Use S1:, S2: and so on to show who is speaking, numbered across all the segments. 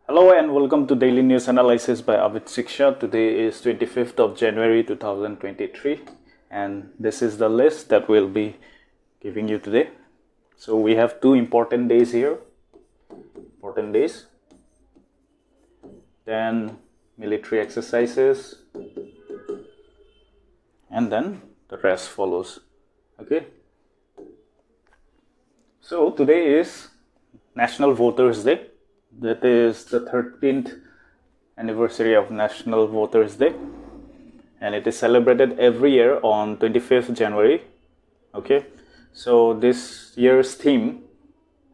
S1: Hello and welcome to Daily News Analysis by FICCI. Today is 25th of January 2023 and this is the list that we'll be giving you today. So we have two important days here. Then military exercises and then the rest follows. Okay. So today is National Voters Day. That is the 13th anniversary of National Voters Day, and it is celebrated every year on 25th January. Okay, so this year's theme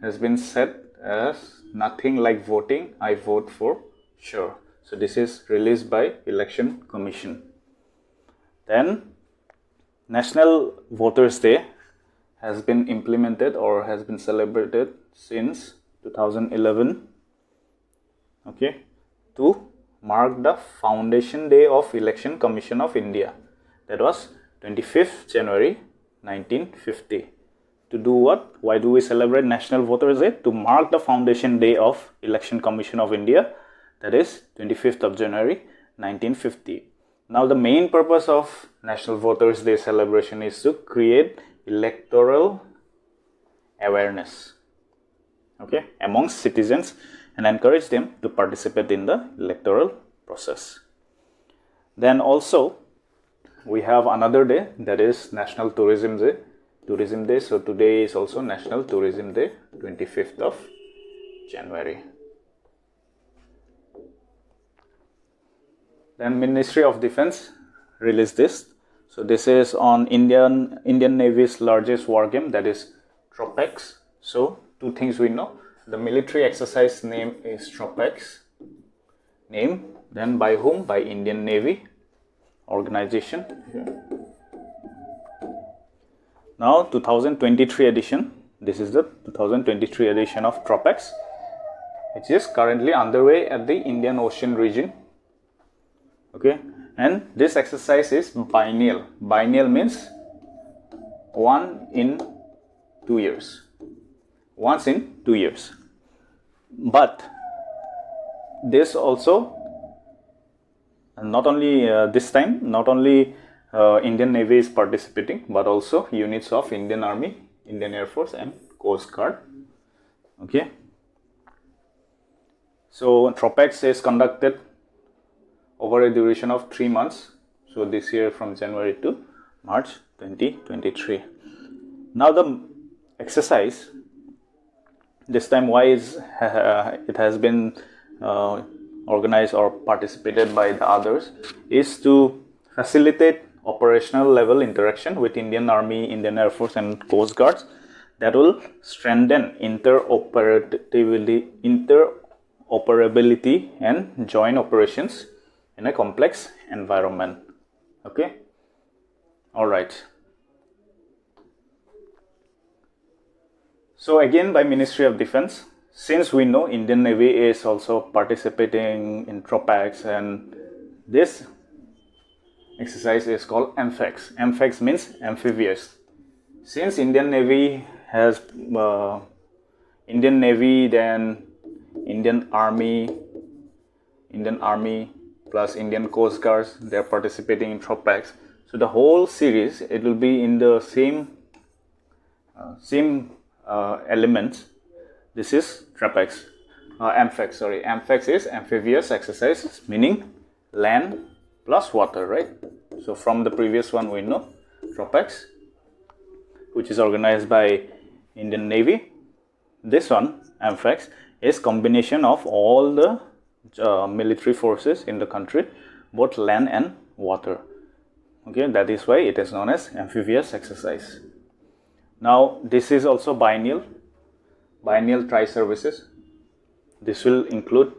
S1: has been set as "Nothing like voting, I vote for sure." So this is released by Election Commission. Then National Voters Day has been implemented or has been celebrated since 2011. Okay, to mark the Foundation Day of Election Commission of India. That was 25th January 1950. To do what? Why do we celebrate National Voters Day? To mark the Foundation Day of Election Commission of India. That is 25th of January 1950. Now the main purpose of National Voters Day celebration is to create electoral awareness, okay, amongst citizens and encourage them to participate in the electoral process. Then also we have another day, that is National Tourism Day. So today is also National Tourism Day, 25th of January. Then Ministry of Defense released this. So this is on Indian Navy's largest war game, that is TROPEX. So two things we know. The military exercise name is TROPEX. Name, then by whom? By Indian Navy organization. Now 2023 edition. This is the 2023 edition of TROPEX, which is currently underway at the Indian Ocean region. Okay, and this exercise is biennial. Biennial means once in 2 years. But this also, not only this time, not only Indian Navy is participating, but also units of Indian Army, Indian Air Force and Coast Guard. Okay. So TROPEX is conducted over a duration of 3 months. So this year from January to March 2023. Now the exercise, this time why is it has been organized or participated by the others, is to facilitate operational level interaction with Indian Army, Indian Air Force and Coast Guards that will strengthen interoperability and joint operations in a complex environment. Okay, all right. So again, by Ministry of Defense, since we know Indian Navy is also participating in TROPEX, and this exercise is called AMPHEX. AMPHEX means amphibious. Since Indian Navy has Indian Navy, then Indian Army plus Indian Coast Guards, they are participating in TROPEX. So the whole series, it will be in the same elements. This is TROPEX. AMPHEX. AMPHEX is amphibious exercises, meaning land plus water, right? So from the previous one we know TROPEX, which is organized by Indian Navy. This one, AMPHEX, is combination of all the military forces in the country, both land and water. Okay, that is why it is known as amphibious exercise. Now this is also biennial tri-services. This will include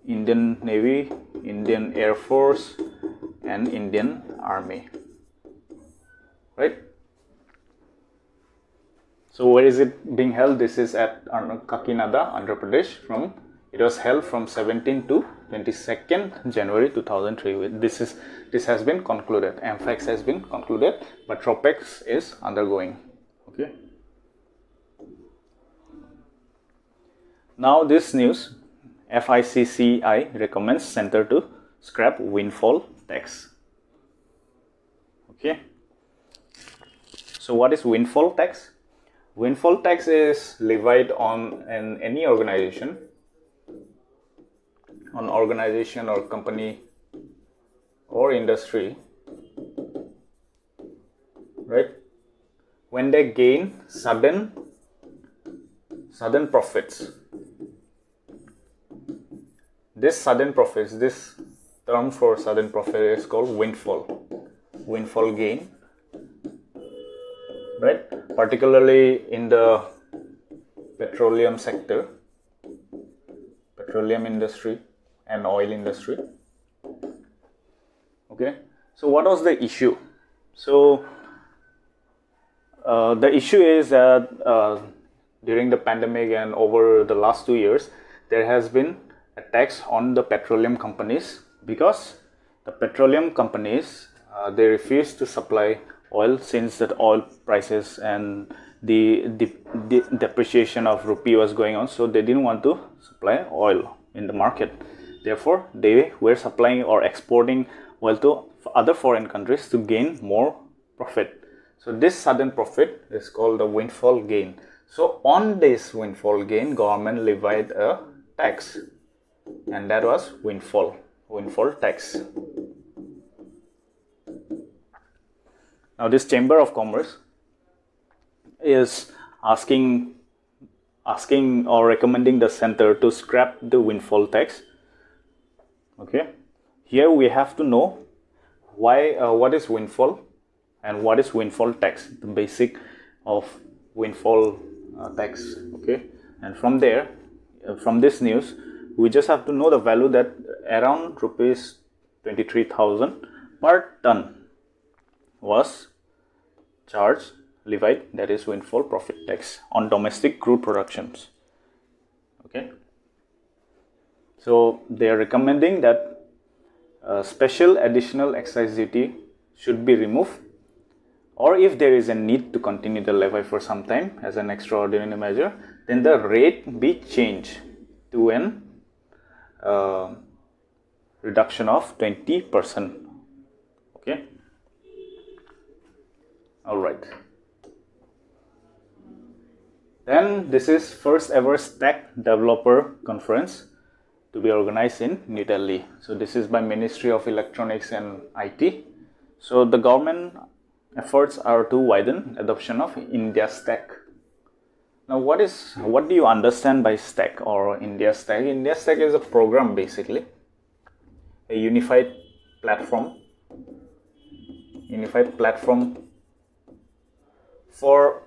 S1: Indian Navy, Indian Air Force and Indian Army, right? So where is it being held? This is at Kakinada, Andhra Pradesh. It was held from 17 to 22nd January 2003. This has been concluded. AMPHEX has been concluded, but TROPEX is undergoing. Okay. Now this news, FICCI recommends center to scrap windfall tax. Okay. So what is windfall tax? Windfall tax is levied on any organization, or company or industry, right? When they gain sudden profits. This term for sudden profit is called windfall gain, right? Particularly in the petroleum sector, petroleum industry and oil industry. Okay, so what was the issue? So the issue is that during the pandemic and over the last 2 years, there has been a tax on the petroleum companies, because the petroleum companies they refused to supply oil since that oil prices and the depreciation of rupee was going on, so they didn't want to supply oil in the market. Therefore, they were supplying or exporting oil to other foreign countries to gain more profit. So this sudden profit is called the windfall gain. So on this windfall gain, government levied a tax, and that was windfall tax. Now this Chamber of Commerce is asking or recommending the center to scrap the windfall tax. Okay, here we have to know why what is windfall and what is windfall tax, the basic of windfall tax. Okay, and from there, from this news, we just have to know the value that around rupees 23,000 per ton was charged, levied, that is windfall profit tax on domestic crude productions. Okay, so they are recommending that special additional excise duty should be removed, or if there is a need to continue the levy for some time as an extraordinary measure, then the rate be changed to an reduction of 20%. Okay, all right. Then this is first ever stack developer conference to be organized in New Delhi. So this is by Ministry of Electronics and IT. So the government efforts are to widen adoption of India Stack. Now what do you understand by stack or India Stack? India Stack is a program, basically a unified platform for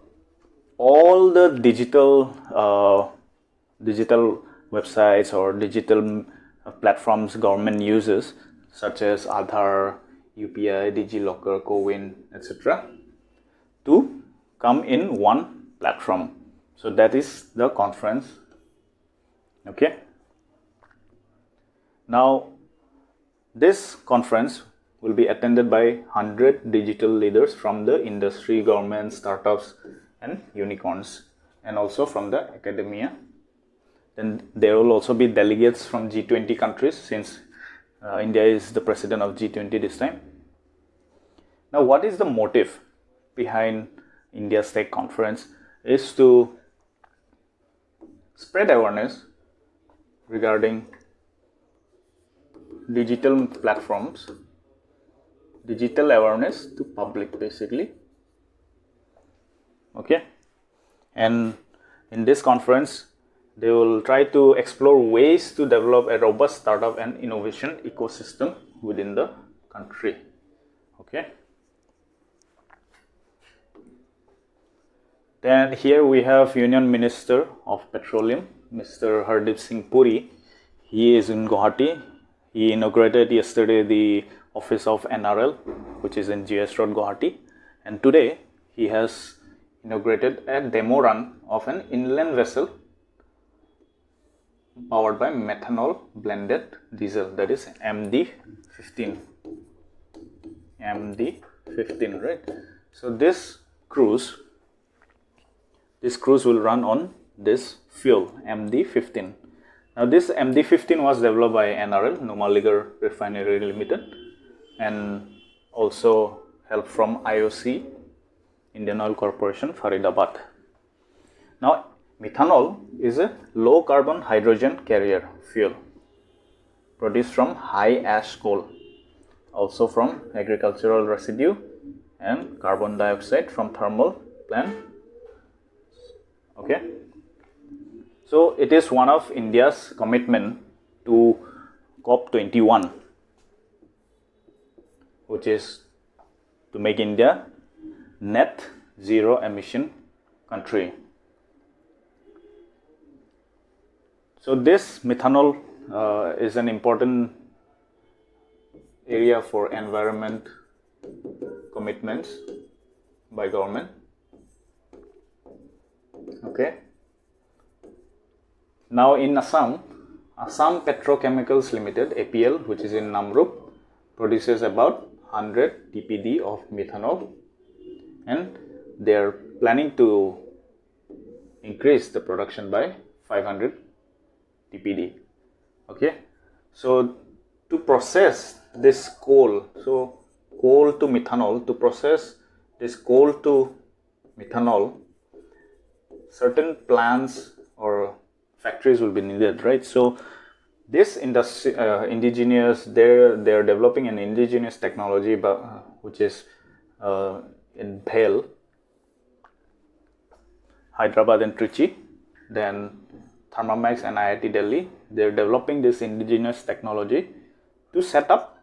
S1: all the digital websites or digital platforms government uses, such as Aadhaar, UPI, DigiLocker, CoWIN, etc., to come in one platform. So that is the conference. Okay. Now this conference will be attended by 100 digital leaders from the industry, government, startups and unicorns, and also from the academia. Then there will also be delegates from G20 countries, since India is the president of G20 this time. Now what is the motive behind India Stack conference? Is to spread awareness regarding digital platforms, digital awareness to public, basically. Okay, and in this conference they will try to explore ways to develop a robust startup and innovation ecosystem within the country. Okay, then here we have Union Minister of Petroleum, Mr. Hardeep Singh Puri. He is in Guwahati. He inaugurated yesterday the office of NRL, which is in GS Road, Guwahati, and today he has inaugurated a demo run of an inland vessel powered by methanol blended diesel, that is MD-15, right? So this cruise will run on this fuel, MD-15. Now this MD15 was developed by NRL, Numaligarh Refinery Limited, and also help from IOC, Indian Oil Corporation, Faridabad. Now methanol is a low carbon hydrogen carrier fuel produced from high ash coal, also from agricultural residue and carbon dioxide from thermal plant. Okay, so it is one of India's commitment to COP21, which is to make India net zero emission country. So this methanol is an important area for environment commitments by government. Okay. Now in Assam Petrochemicals Limited, APL, which is in Namrup, produces about 100 TPD of methanol, and they are planning to increase the production by 500 TPD. Okay, so to process this coal, so coal to methanol, to process this coal to methanol, certain plants or factories will be needed, right? So this industry, indigenous, they're developing an indigenous technology, which is in Bhel, Hyderabad and Trichy. Then Thermamex and IIT Delhi, they're developing this indigenous technology to set up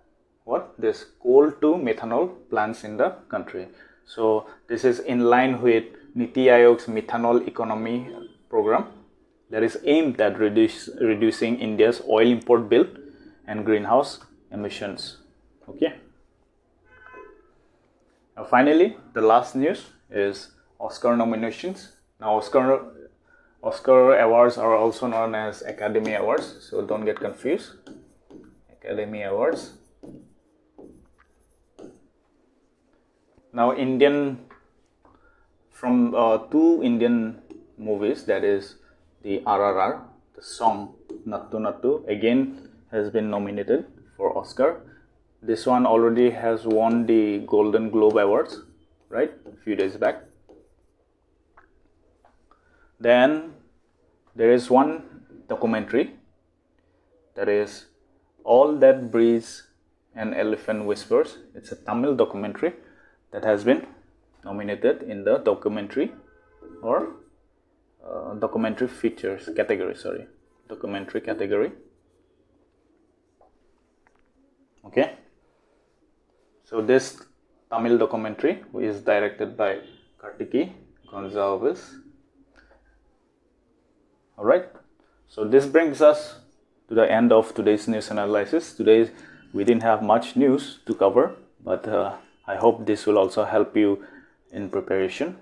S1: this coal to methanol plants in the country. So this is in line with Niti Aayog's methanol economy program that is aimed at reducing India's oil import bill and greenhouse emissions. Okay. Now finally, the last news is Oscar nominations. Now Oscar awards are also known as Academy Awards, so don't get confused. Academy Awards. Now from two Indian movies, that is the RRR, the song Nattu Nattu, again has been nominated for Oscar. This one already has won the Golden Globe Awards, right, a few days back. Then there is one documentary, that is All That Breathes an Elephant Whispers. It's a Tamil documentary that has been nominated in the documentary or documentary features category, documentary category. Okay, so this Tamil documentary is directed by Kartiki Gonzalez. Alright, so this brings us to the end of today's news analysis. Today we didn't have much news to cover, but I hope this will also help you in preparation.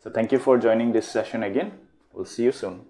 S1: So thank you for joining this session again. We'll see you soon.